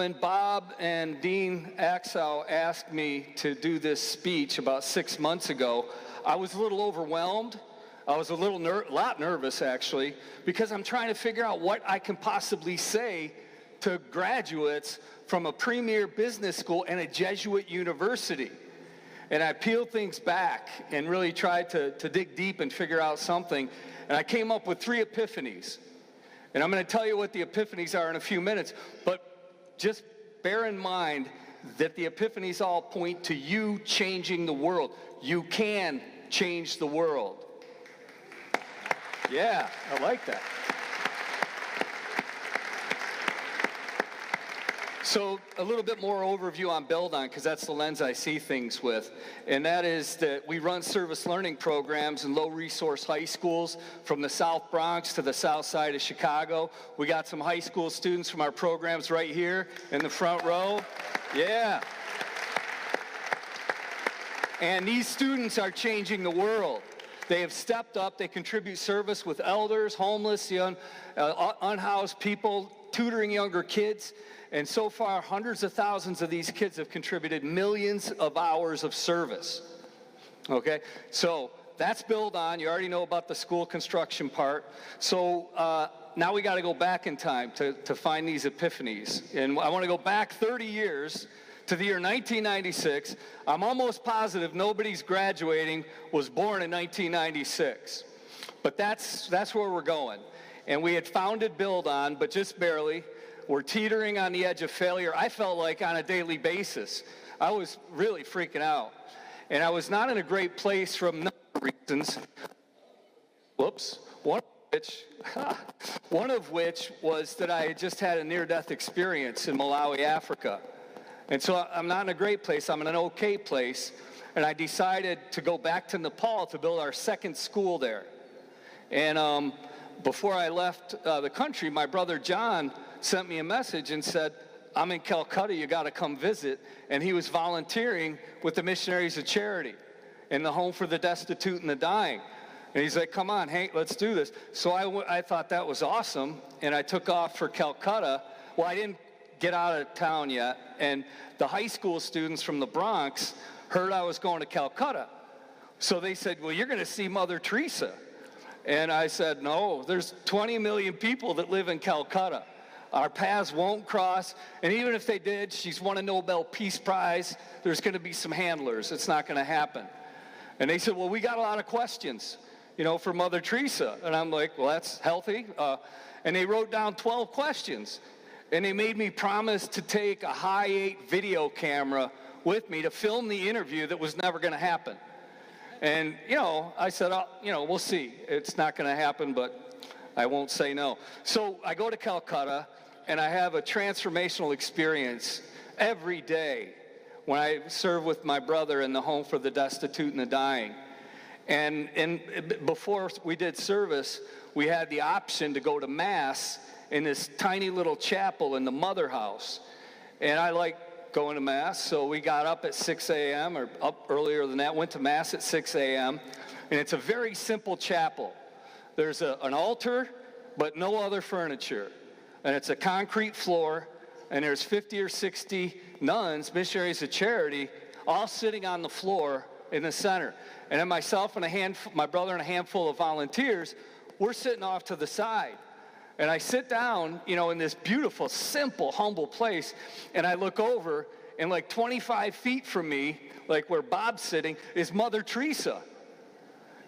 When Bob and Dean Axel asked me to do this speech about 6 months ago, I was a little overwhelmed. I was a lot nervous, actually, because I'm trying to figure out what I can possibly say to graduates from a premier business school and a Jesuit university. And I peeled things back and really tried to dig deep and figure out something. And I came up with 3 epiphanies. And I'm going to tell you what the epiphanies are in a few minutes. But just bear in mind that the epiphanies all point to you changing the world. You can change the world. Yeah, I like that. So a little bit more overview on buildOn, because that's the lens I see things with. And that is that we run service learning programs in low-resource high schools from the South Bronx to the south side of Chicago. We got some high school students from our programs right here in the front row. Yeah. And these students are changing the world. They have stepped up. They contribute service with elders, homeless, young, unhoused people, tutoring younger kids. And so far, hundreds of thousands of these kids have contributed millions of hours of service. Okay? So that's buildOn. You already know about the school construction part. So now we got to go back in time to find these epiphanies. And I want to go back 30 years to the year 1996. I'm almost positive nobody's graduating was born in 1996. But that's where we're going. And we had founded buildOn, but just barely. We're teetering on the edge of failure. I felt like on a daily basis. I was really freaking out. And I was not in a great place for a number of reasons. Whoops. One of which was that I had just had a near-death experience in Malawi, Africa. And so I'm not in a great place. I'm in an okay place. And I decided to go back to Nepal to build our second school there. And before I left the country, my brother John sent me a message and said, I'm in Calcutta, you got to come visit. And he was volunteering with the Missionaries of Charity in the Home for the Destitute and the Dying. And he's like, come on, Hank, let's do this. So I thought that was awesome, and I took off for Calcutta. Well, I didn't get out of town yet, and the high school students from the Bronx heard I was going to Calcutta. So they said, well, you're going to see Mother Teresa. And I said, no, there's 20 million people that live in Calcutta. Our paths won't cross, and even if they did, she's won a Nobel Peace Prize, there's going to be some handlers. It's not going to happen. And they said, well, we got a lot of questions, for Mother Teresa. And I'm like, well, that's healthy. And they wrote down 12 questions, and they made me promise to take a high-8 video camera with me to film the interview that was never going to happen. And, I said, we'll see. It's not going to happen, but I won't say no. So I go to Calcutta, and I have a transformational experience every day when I serve with my brother in the Home for the Destitute and the Dying. And before we did service, we had the option to go to Mass in this tiny little chapel in the Mother House. And I like going to Mass, so we got up at 6 a.m., or up earlier than that, went to Mass at 6 a.m., and it's a very simple chapel. There's an altar, but no other furniture. And it's a concrete floor, and there's 50 or 60 nuns, missionaries of charity, all sitting on the floor in the center. And then myself and my brother and a handful of volunteers, we're sitting off to the side. And I sit down, in this beautiful, simple, humble place, and I look over, and like 25 feet from me, like where Bob's sitting, is Mother Teresa.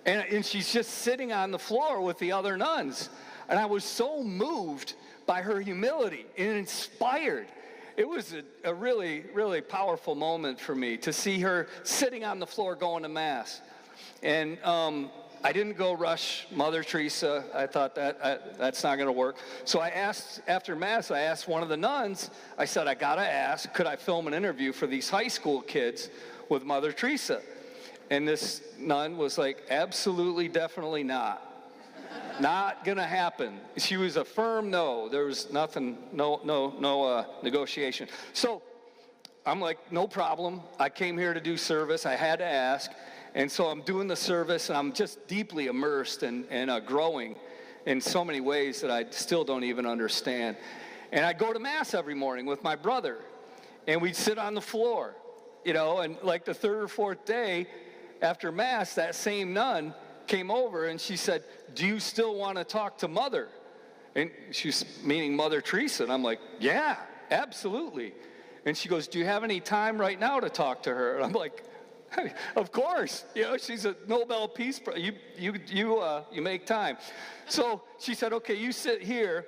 And she's just sitting on the floor with the other nuns. And I was so moved by her humility and inspired. It was a really, really powerful moment for me to see her sitting on the floor going to Mass. And I didn't go rush Mother Teresa. I thought that's not going to work. So I asked, after Mass, I asked one of the nuns, I said, I got to ask, could I film an interview for these high school kids with Mother Teresa? And this nun was like, absolutely, definitely not. Not going to happen. She was a firm no. There was nothing, no negotiation. So I'm like, no problem. I came here to do service. I had to ask. And so I'm doing the service, and I'm just deeply immersed and growing in so many ways that I still don't even understand. And I'd go to Mass every morning with my brother, and we'd sit on the floor, and like the third or fourth day after Mass, that same nun came over and she said, "Do you still want to talk to Mother?" And she's meaning Mother Teresa. And I'm like, "Yeah, absolutely." And she goes, "Do you have any time right now to talk to her?" And I'm like, "Of course. She's a Nobel Peace Prize. You make time." So she said, "Okay, you sit here."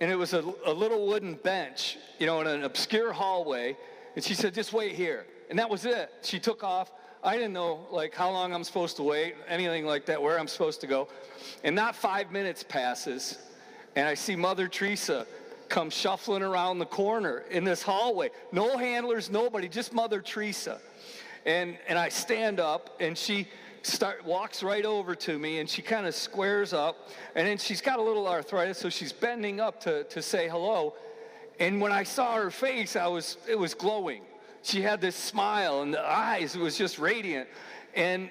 And it was a little wooden bench, in an obscure hallway. And she said, "Just wait here." And that was it. She took off. I didn't know, how long I'm supposed to wait, anything like that, where I'm supposed to go. And not 5 minutes passes, and I see Mother Teresa come shuffling around the corner in this hallway. No handlers, nobody, just Mother Teresa. And I stand up, and she walks right over to me, and she kind of squares up. And then she's got a little arthritis, so she's bending up to say hello. And when I saw her face, it was glowing. She had this smile, and the eyes, it was just radiant. And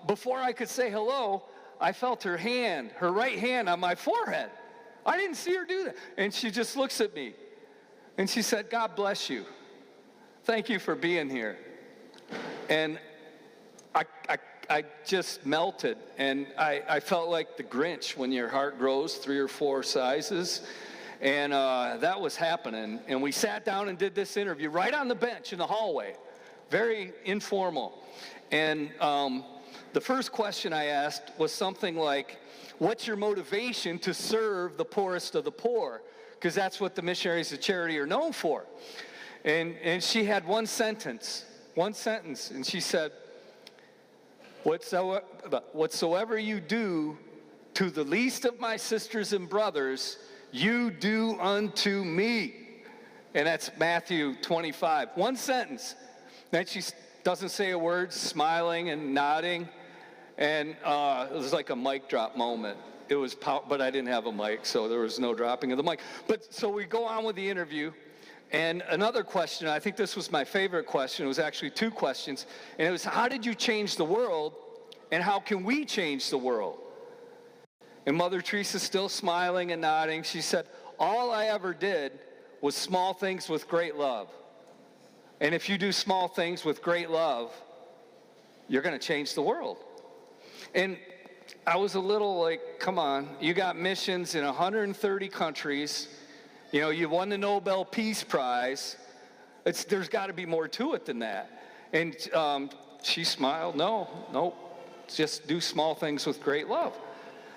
before I could say hello, I felt her right hand on my forehead. I didn't see her do that. And she just looks at me, and she said, "God bless you. Thank you for being here." And I just melted, and I felt like the Grinch when your heart grows 3 or 4 sizes. And that was happening. And we sat down and did this interview right on the bench in the hallway. Very informal. And the first question I asked was something like, "What's your motivation to serve the poorest of the poor?" Because that's what the missionaries of charity are known for. And she had one sentence. And she said, "Whatsoever you do to the least of my sisters and brothers, you do unto me." And that's Matthew 25. One sentence. Then she doesn't say a word, smiling and nodding. And it was like a mic drop moment. It was, but I didn't have a mic, so there was no dropping of the mic. But so we go on with the interview. And another question, I think this was my favorite question. It was actually 2 questions. And it was, how did you change the world? And how can we change the world? And Mother Teresa, still smiling and nodding, she said, "All I ever did was small things with great love. And if you do small things with great love, you're going to change the world." And I was a little like, come on, you got missions in 130 countries. You won the Nobel Peace Prize. There's got to be more to it than that. And she smiled, no, just do small things with great love.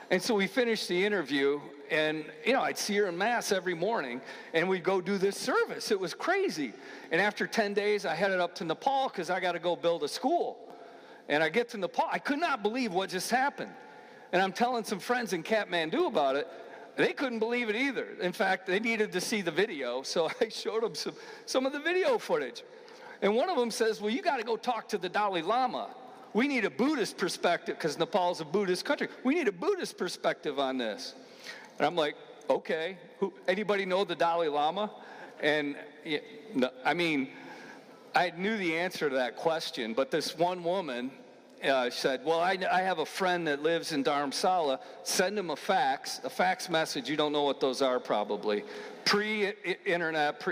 And so we finished the interview, and, I'd see her in Mass every morning, and we'd go do this service. It was crazy. And after 10 days, I headed up to Nepal because I got to go build a school. And I get to Nepal. I could not believe what just happened. And I'm telling some friends in Kathmandu about it. They couldn't believe it either. In fact, they needed to see the video, so I showed them some of the video footage. And one of them says, "Well, you got to go talk to the Dalai Lama. We need a Buddhist perspective," because Nepal's a Buddhist country. "We need a Buddhist perspective on this." And I'm like, "Okay, anybody know the Dalai Lama?" And I knew the answer to that question, but this one woman said, "Well, I have a friend that lives in Dharamsala. Send him a fax message." You don't know what those are, probably. Pre-internet,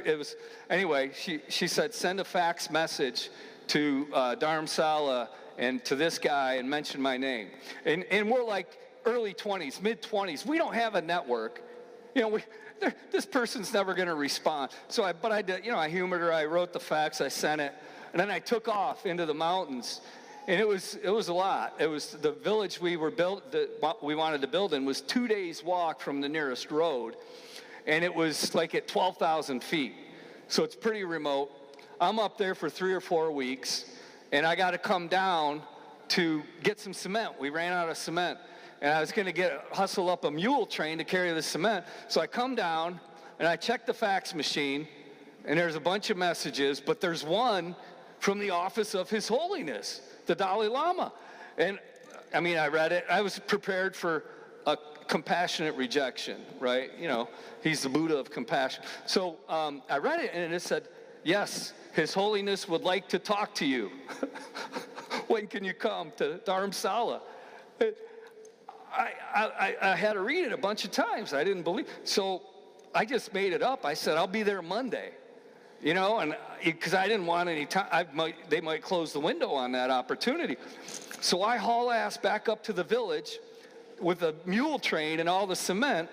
anyway, she said, "Send a fax message to Dharamsala and to this guy and mention my name." And we're like early 20s, mid-20s. We don't have a network. This person's never going to respond. So I did, I humored her. I wrote the fax. I sent it. And then I took off into the mountains. And it was a lot. It was the village we wanted to build in was 2 days walk from the nearest road. And it was like at 12,000 feet. So it's pretty remote. I'm up there for 3 or 4 weeks. And I got to come down to get some cement. We ran out of cement. And I was going to hustle up a mule train to carry the cement. So I come down, and I check the fax machine, and there's a bunch of messages, but there's one from the office of His Holiness, the Dalai Lama. And, I read it. I was prepared for a compassionate rejection, right? He's the Buddha of compassion. So I read it, and it said, "Yes, His Holiness would like to talk to you. When can you come to Dharamsala?" I had to read it a bunch of times. I didn't believe. So I just made it up. I said, I'll be there Monday, you know, and because I didn't want any time. They might close the window on that opportunity. So I haul ass back up to the village with a mule train and all the cement,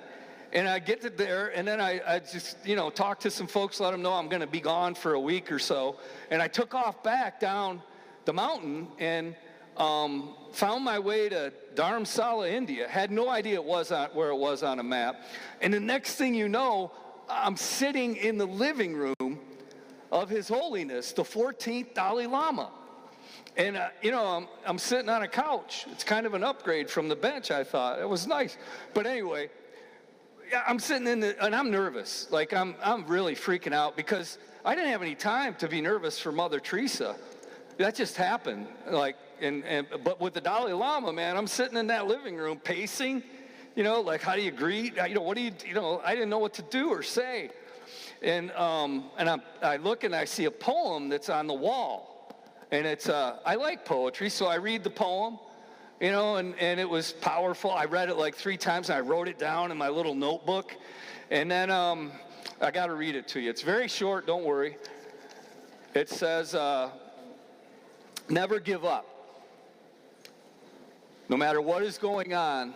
and I get to there, and then I just, you know, talk to some folks, let them know I'm going to be gone for a week or so, and I took off back down the mountain and found my way to Dharamsala, India. Had no idea where it was on a map, and the next thing you know, I'm sitting in the living room of His Holiness, the 14th Dalai Lama. And, you know, I'm sitting on a couch. It's kind of an upgrade from the bench, I thought. It was nice. But anyway, I'm sitting and I'm nervous. Like, I'm really freaking out because I didn't have any time to be nervous for Mother Teresa. That just happened. Like, but with the Dalai Lama, man, I'm sitting in that living room pacing, you know, like, how do you greet? You know, what do you know, I didn't know what to do or say. And I look and I see a poem that's on the wall. And it's, I like poetry, so I read the poem, you know, and it was powerful. I read it like 3 times, and I wrote it down in my little notebook. And then I got to read it to you. It's very short, don't worry. It says, never give up. No matter what is going on,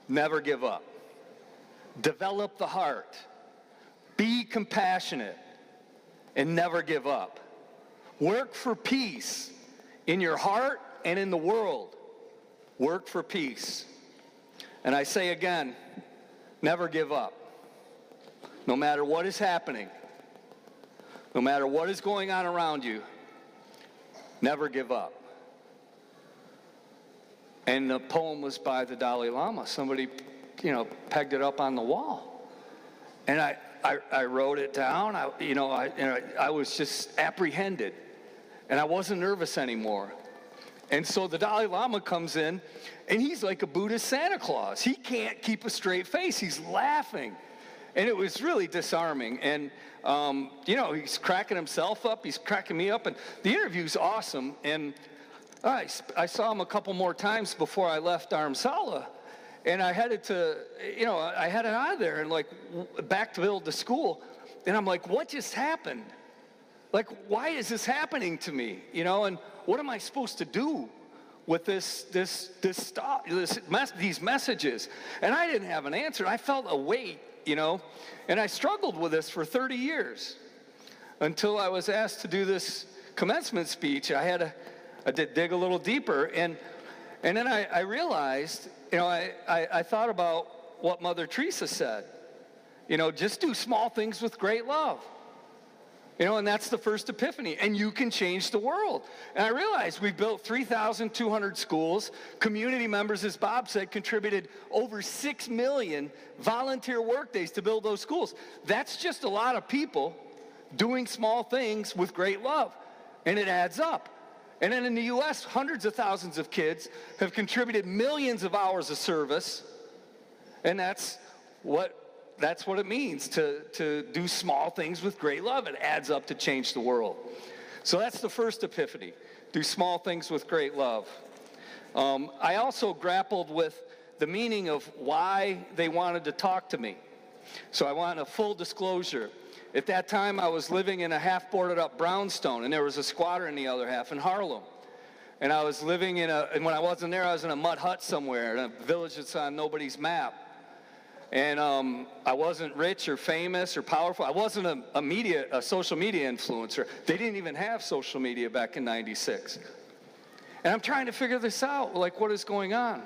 never give up. Develop the heart. Be compassionate, and never give up. Work for peace in your heart and in the world. Work for peace. And I say again, never give up. No matter what is happening, no matter what is going on around you, never give up. And the poem was by the Dalai Lama. Somebody, you know, pegged it up on the wall. And I wrote it down. I was just apprehended. And I wasn't nervous anymore. And so the Dalai Lama comes in, and he's like a Buddhist Santa Claus. He can't keep a straight face. He's laughing. And it was really disarming. And, you know, he's cracking himself up. He's cracking me up. And the interview's awesome. And I saw him a couple more times before I left Dharamsala. And I headed to, you know, I headed out of there and, like, back to build the school. And I'm like, what just happened? Like, why is this happening to me? You know, and what am I supposed to do with these messages? And I didn't have an answer. I felt a weight, you know, and I struggled with this for 30 years until I was asked to do this commencement speech. I had to dig a little deeper, and then I realized, you know, I thought about what Mother Teresa said. You know, just do small things with great love. You know, and that's the first epiphany. And you can change the world. And I realized we built 3,200 schools. Community members, as Bob said, contributed over 6 million volunteer work days to build those schools. That's just a lot of people doing small things with great love. And it adds up. And then in the U.S., hundreds of thousands of kids have contributed millions of hours of service. And that's what it means to do small things with great love. It adds up to change the world. So that's the first epiphany. Do small things with great love. I also grappled with the meaning of why they wanted to talk to me. So I want a full disclosure. At that time, I was living in a half-boarded up brownstone, and there was a squatter in the other half in Harlem. And I was living and when I wasn't there, I was in a mud hut somewhere, in a village that's on nobody's map. And I wasn't rich or famous or powerful. I wasn't a social media influencer. They didn't even have social media back in '96. And I'm trying to figure this out, like, what is going on?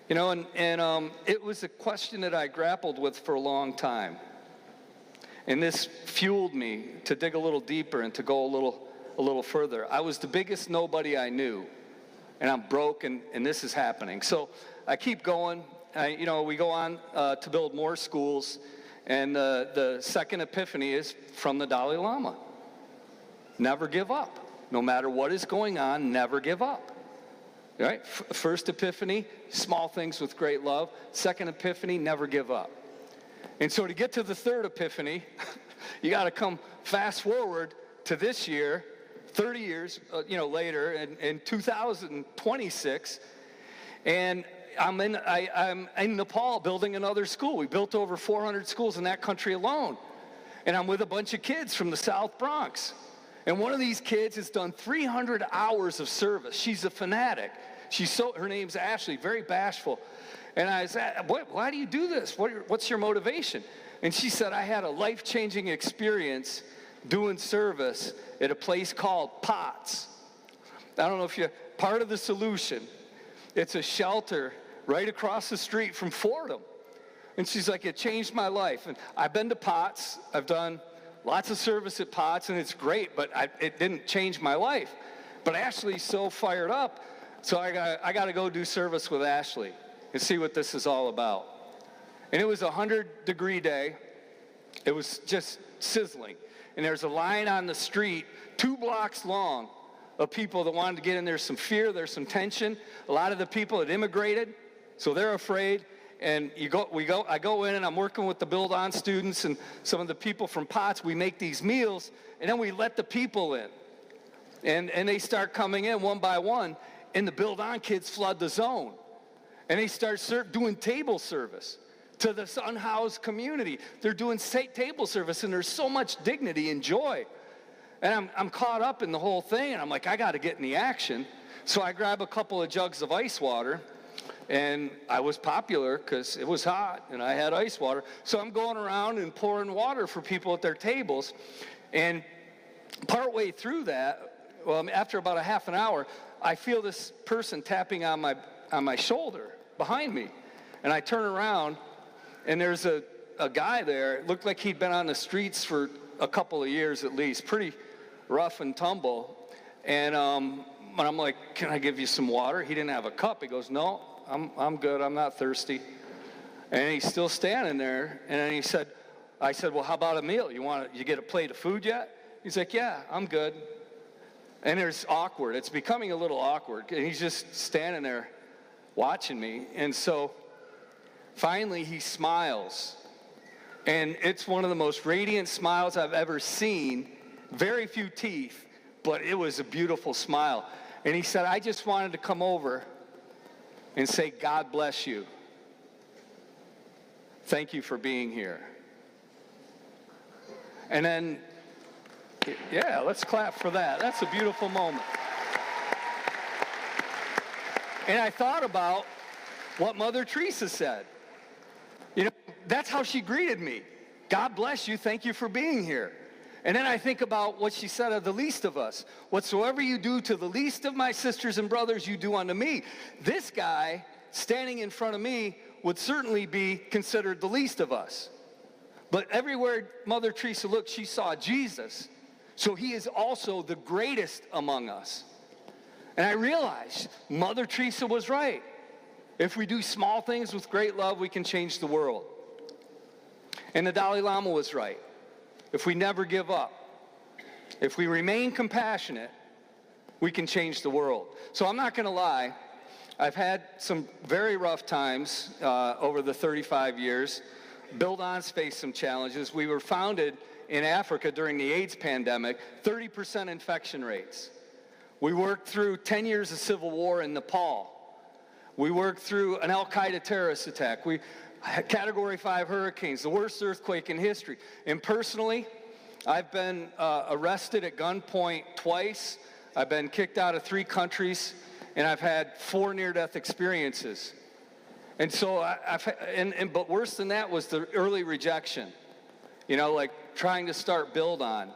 You know, and it was a question that I grappled with for a long time. And this fueled me to dig a little deeper and to go a little further. I was the biggest nobody I knew, and I'm broke, and this is happening. So I keep going. You know, we go on to build more schools, and the second epiphany is from the Dalai Lama. Never give up. No matter what is going on, never give up. Right? First epiphany, small things with great love. Second epiphany, never give up. And so to get to the third epiphany, you got to come fast forward to this year, 30 years later, in 2026, and I'm in Nepal building another school. We built over 400 schools in that country alone. And I'm with a bunch of kids from the South Bronx. And one of these kids has done 300 hours of service. She's a fanatic. Her name's Ashley, very bashful. And I said, why do you do this? What's your motivation? And she said, I had a life-changing experience doing service at a place called POTS. I don't know if you're part of the solution. It's a shelter right across the street from Fordham. And she's like, it changed my life. And I've been to POTS. I've done lots of service at POTS, and it's great, but it didn't change my life. But Ashley's so fired up, so I got to go do service with Ashley and see what this is all about. And it was a 100-degree day. It was just sizzling. And there's a line on the street 2 blocks long of people that wanted to get in. There's some fear, there's some tension. A lot of the people had immigrated, so they're afraid. And I go in and I'm working with the buildOn students and some of the people from POTS. We make these meals, and then we let the people in. And they start coming in one by one, and the buildOn kids flood the zone. And they start doing table service to this unhoused community. They're doing table service, and there's so much dignity and joy. And I'm caught up in the whole thing, and I'm like, I got to get in the action. So I grab a couple of jugs of ice water, and I was popular because it was hot, and I had ice water. So I'm going around and pouring water for people at their tables. And partway through that, after about a half an hour, I feel this person tapping on my shoulder behind me. And I turn around, and there's a guy there. It looked like he'd been on the streets for a couple of years at least, pretty rough and tumble. And I'm like, can I give you some water? He didn't have a cup. He goes, no, I'm good. I'm not thirsty. And he's still standing there. And then I said, well, how about a meal? You get a plate of food yet? He's like, yeah, I'm good. And it's awkward. It's becoming a little awkward. And he's just standing there watching me. And so finally he smiles. And it's one of the most radiant smiles I've ever seen. Very few teeth, but it was a beautiful smile. And he said, I just wanted to come over and say, God bless you. Thank you for being here. And then, yeah, let's clap for that. That's a beautiful moment. And I thought about what Mother Teresa said. You know, that's how she greeted me. God bless you. Thank you for being here. And then I think about what she said of the least of us. Whatsoever you do to the least of my sisters and brothers, you do unto me. This guy standing in front of me would certainly be considered the least of us. But everywhere Mother Teresa looked, she saw Jesus. So he is also the greatest among us. And I realized Mother Teresa was right. If we do small things with great love, we can change the world. And the Dalai Lama was right. If we never give up, if we remain compassionate, we can change the world. So I'm not going to lie. I've had some very rough times over the 35 years. buildOn's faced some challenges. We were founded in Africa during the AIDS pandemic, 30% infection rates. We worked through 10 years of civil war in Nepal. We worked through an Al-Qaeda terrorist attack. We Category 5 hurricanes, the worst earthquake in history. And personally, I've been arrested at gunpoint twice. I've been kicked out of 3 countries, and I've had 4 near-death experiences. And so, but worse than that was the early rejection. You know, like trying to start buildOn.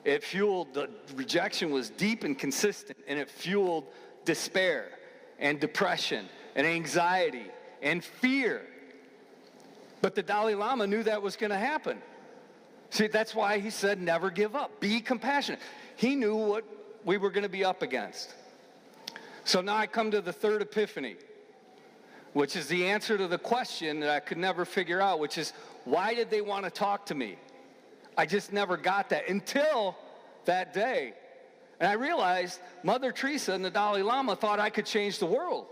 It fueled, the rejection was deep and consistent, and it fueled despair and depression and anxiety and fear. But the Dalai Lama knew that was going to happen. See, that's why he said, never give up. Be compassionate. He knew what we were going to be up against. So now I come to the third epiphany, which is the answer to the question that I could never figure out, which is, why did they want to talk to me? I just never got that until that day. And I realized Mother Teresa and the Dalai Lama thought I could change the world.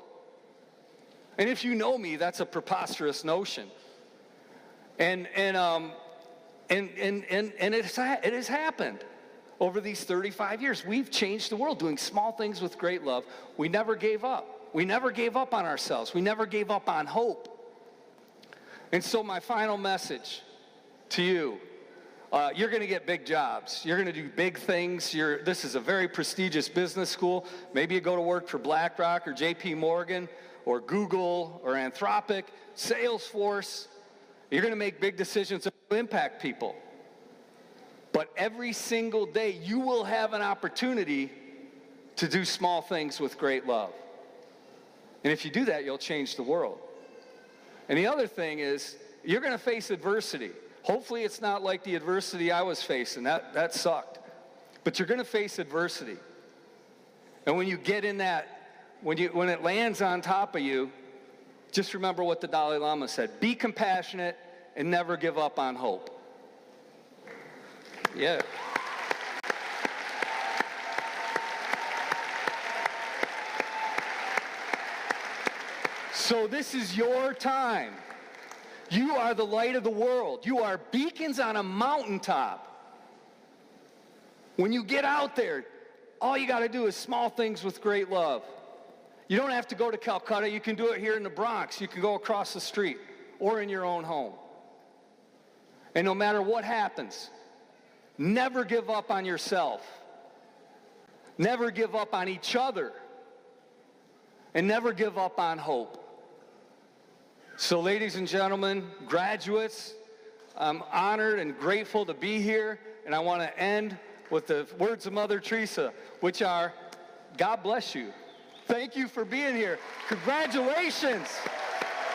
And if you know me, that's a preposterous notion. And it has happened over these 35 years. We've changed the world, doing small things with great love. We never gave up. we never gave up on ourselves. We never gave up on hope. And so my final message to you, you're going to get big jobs. You're going to do big things. This is a very prestigious business school. Maybe you go to work for BlackRock or JP Morgan or Google or Anthropic, Salesforce. You're going to make big decisions that will impact people. But every single day, you will have an opportunity to do small things with great love. And if you do that, you'll change the world. And the other thing is, you're going to face adversity. Hopefully it's not like the adversity I was facing. That sucked. But you're going to face adversity. And when you get in that, when it lands on top of you, just remember what the Dalai Lama said. Be compassionate and never give up on hope. Yeah. So this is your time. You are the light of the world. You are beacons on a mountaintop. When you get out there, all you got to do is small things with great love. You don't have to go to Calcutta. You can do it here in the Bronx. You can go across the street or in your own home. And no matter what happens, never give up on yourself. Never give up on each other. And never give up on hope. So ladies and gentlemen, graduates, I'm honored and grateful to be here, and I want to end with the words of Mother Teresa, which are, God bless you. Thank you for being here. Congratulations.